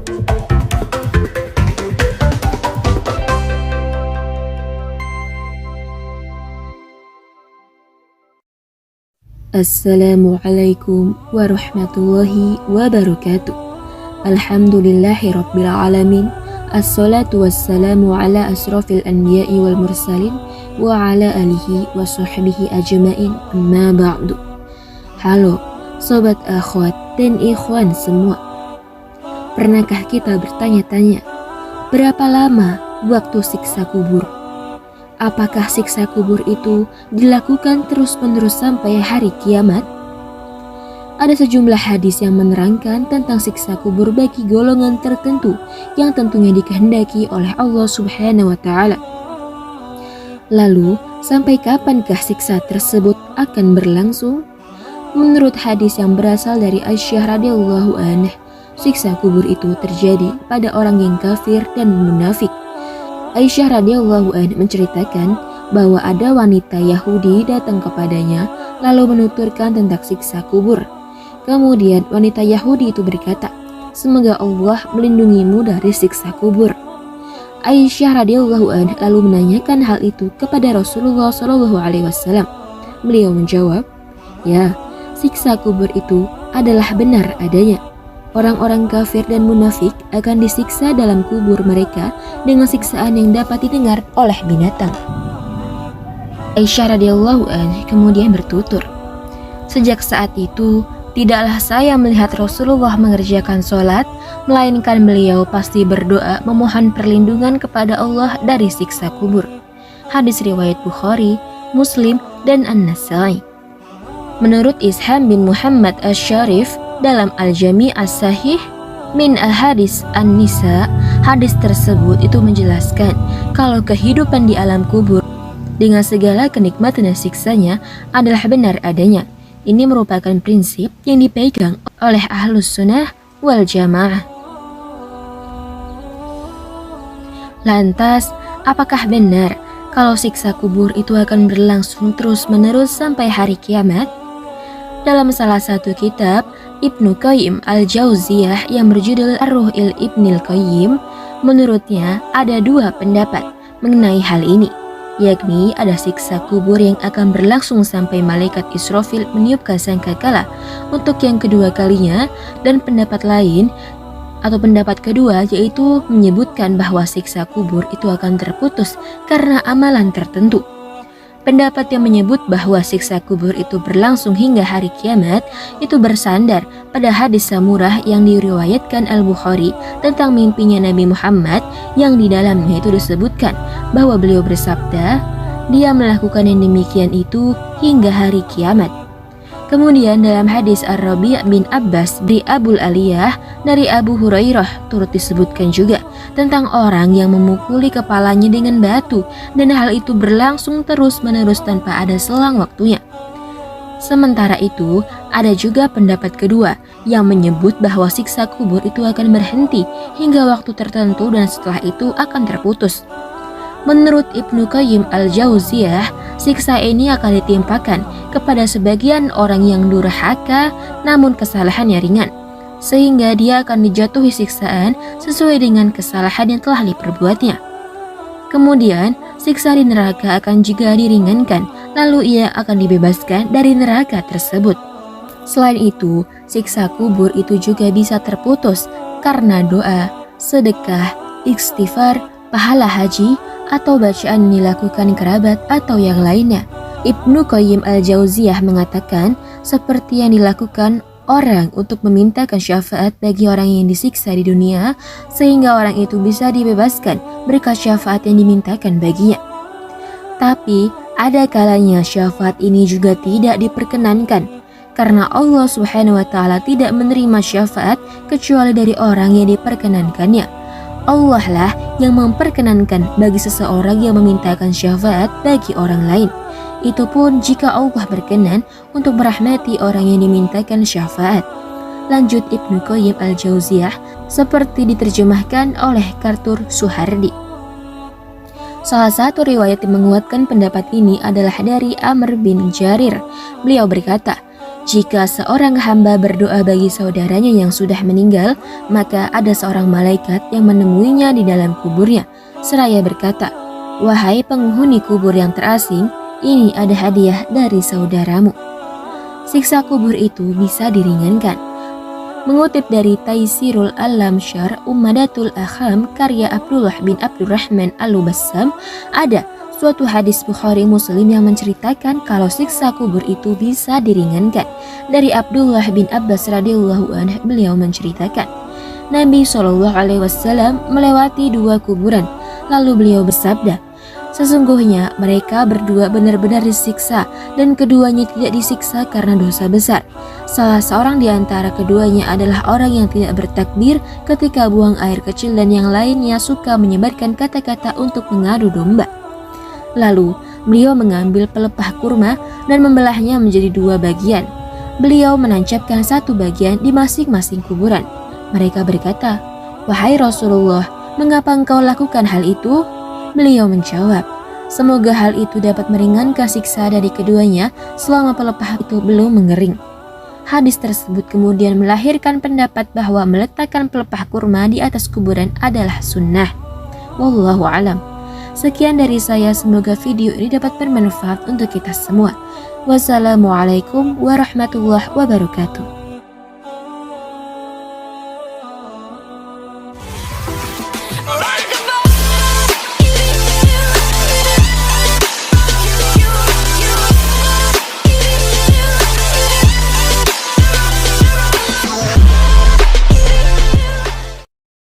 Assalamualaikum warahmatullahi wabarakatuh. Alhamdulillahi rabbil alamin. Assalatu wassalamu ala asrafil anbiya'i wal mursalin wa ala alihi wa sahbihi ajma'in, amma ba'du. Halo sobat akhwat dan ikhwan semua. Pernahkah kita bertanya-tanya, berapa lama waktu siksa kubur? Apakah siksa kubur itu dilakukan terus-menerus sampai hari kiamat? Ada sejumlah hadis yang menerangkan tentang siksa kubur bagi golongan tertentu yang tentunya dikehendaki oleh Allah Subhanahu wa Ta'ala. Lalu, sampai kapankah siksa tersebut akan berlangsung? Menurut hadis yang berasal dari Aisyah radhiyallahu anha, siksa kubur itu terjadi pada orang yang kafir dan munafik. Aisyah radhiyallahu anha menceritakan bahwa ada wanita Yahudi datang kepadanya lalu menuturkan tentang siksa kubur. Kemudian wanita Yahudi itu berkata, "Semoga Allah melindungimu dari siksa kubur." Aisyah radhiyallahu anha lalu menanyakan hal itu kepada Rasulullah SAW. Beliau menjawab, "Ya, siksa kubur itu adalah benar adanya. Orang-orang kafir dan munafik akan disiksa dalam kubur mereka dengan siksaan yang dapat didengar oleh binatang." Aisyah radhiyallahu anha kemudian bertutur, "Sejak saat itu, tidaklah saya melihat Rasulullah mengerjakan sholat, melainkan beliau pasti berdoa memohon perlindungan kepada Allah dari siksa kubur." Hadis riwayat Bukhari, Muslim, dan An-Nasai. Menurut Isham bin Muhammad Asy-Syarif dalam Al-Jami' As-Sahih min Ahadits An-Nisa, hadis tersebut itu menjelaskan kalau kehidupan di alam kubur dengan segala kenikmatan dan siksanya adalah benar adanya. Ini merupakan prinsip yang dipegang oleh Ahlus Sunnah wal Jamaah. Lantas, apakah benar kalau siksa kubur itu akan berlangsung terus-menerus sampai hari kiamat? Dalam salah satu kitab Ibnu Qayyim Al-Jauziyah yang berjudul Ar-Ruhil Ibnil Qayyim, menurutnya ada dua pendapat mengenai hal ini, yakni ada siksa kubur yang akan berlangsung sampai malaikat Israfil meniupkan sangkakala untuk yang kedua kalinya, dan pendapat lain atau pendapat kedua yaitu menyebutkan bahwa siksa kubur itu akan terputus karena amalan tertentu. Pendapat yang menyebut bahwa siksa kubur itu berlangsung hingga hari kiamat itu bersandar pada hadis Samurah yang diriwayatkan Al-Bukhari tentang mimpinya Nabi Muhammad yang di dalamnya itu disebutkan bahwa beliau bersabda, "Dia melakukan yang demikian itu hingga hari kiamat." Kemudian dalam hadis Ar-Rabi' bin Abbas di Abul Aliyah dari Abu Hurairah turut disebutkan juga tentang orang yang memukuli kepalanya dengan batu, dan hal itu berlangsung terus-menerus tanpa ada selang waktunya. Sementara itu, ada juga pendapat kedua yang menyebut bahwa siksa kubur itu akan berhenti hingga waktu tertentu dan setelah itu akan terputus. Menurut Ibnu Qayyim Al-Jauziyah, siksa ini akan ditimpakan kepada sebagian orang yang durhaka namun kesalahannya ringan, sehingga dia akan dijatuhi siksaan sesuai dengan kesalahan yang telah diperbuatnya. Kemudian, siksa di neraka akan juga diringankan, lalu ia akan dibebaskan dari neraka tersebut. Selain itu, siksa kubur itu juga bisa terputus karena doa, sedekah, istighfar, pahala haji, atau bacaan yang dilakukan kerabat atau yang lainnya. Ibnu Qayyim Al-Jauziyah mengatakan seperti yang dilakukan orang untuk memintakan syafaat bagi orang yang disiksa di dunia sehingga orang itu bisa dibebaskan berkat syafaat yang dimintakan baginya. Tapi ada kalanya syafaat ini juga tidak diperkenankan karena Allah Subhanahu wa Ta'ala tidak menerima syafaat kecuali dari orang yang diperkenankannya. Allah lah yang memperkenankan bagi seseorang yang memintakan syafaat bagi orang lain. Itu pun jika Allah berkenan untuk merahmati orang yang dimintakan syafaat. Lanjut Ibnu Qayyim Al-Jauziyah seperti diterjemahkan oleh Kartur Suhardi. Salah satu riwayat yang menguatkan pendapat ini adalah dari Amr bin Jarir. Beliau berkata, Jika seorang hamba berdoa bagi saudaranya yang sudah meninggal, maka ada seorang malaikat yang menemuinya di dalam kuburnya, seraya berkata, "Wahai penghuni kubur yang terasing, ini ada hadiah dari saudaramu." Siksa kubur itu bisa diringankan. Mengutip dari Taisirul Alam Syar Ummadatul Akham karya Abdullah bin Abdurrahman Al-Bassam, ada suatu hadis Bukhari Muslim yang menceritakan kalau siksa kubur itu bisa diringankan. Dari Abdullah bin Abbas radhiyallahu anhu, beliau menceritakan, Nabi SAW melewati 2 kuburan, lalu beliau bersabda, "Sesungguhnya mereka berdua benar-benar disiksa, dan keduanya tidak disiksa karena dosa besar. Salah seorang di antara keduanya adalah orang yang tidak bertakbir ketika buang air kecil, dan yang lainnya suka menyebarkan kata-kata untuk mengadu domba." Lalu beliau mengambil pelepah kurma dan membelahnya menjadi 2 bagian. Beliau menancapkan 1 bagian di masing-masing kuburan. Mereka berkata, "Wahai Rasulullah, mengapa engkau lakukan hal itu?" Beliau menjawab, "Semoga hal itu dapat meringankan siksa dari keduanya selama pelepah itu belum mengering." Hadis tersebut kemudian melahirkan pendapat bahwa meletakkan pelepah kurma di atas kuburan adalah sunnah. Wallahu alam. Sekian dari saya, semoga video ini dapat bermanfaat untuk kita semua. Wassalamualaikum warahmatullahi wabarakatuh.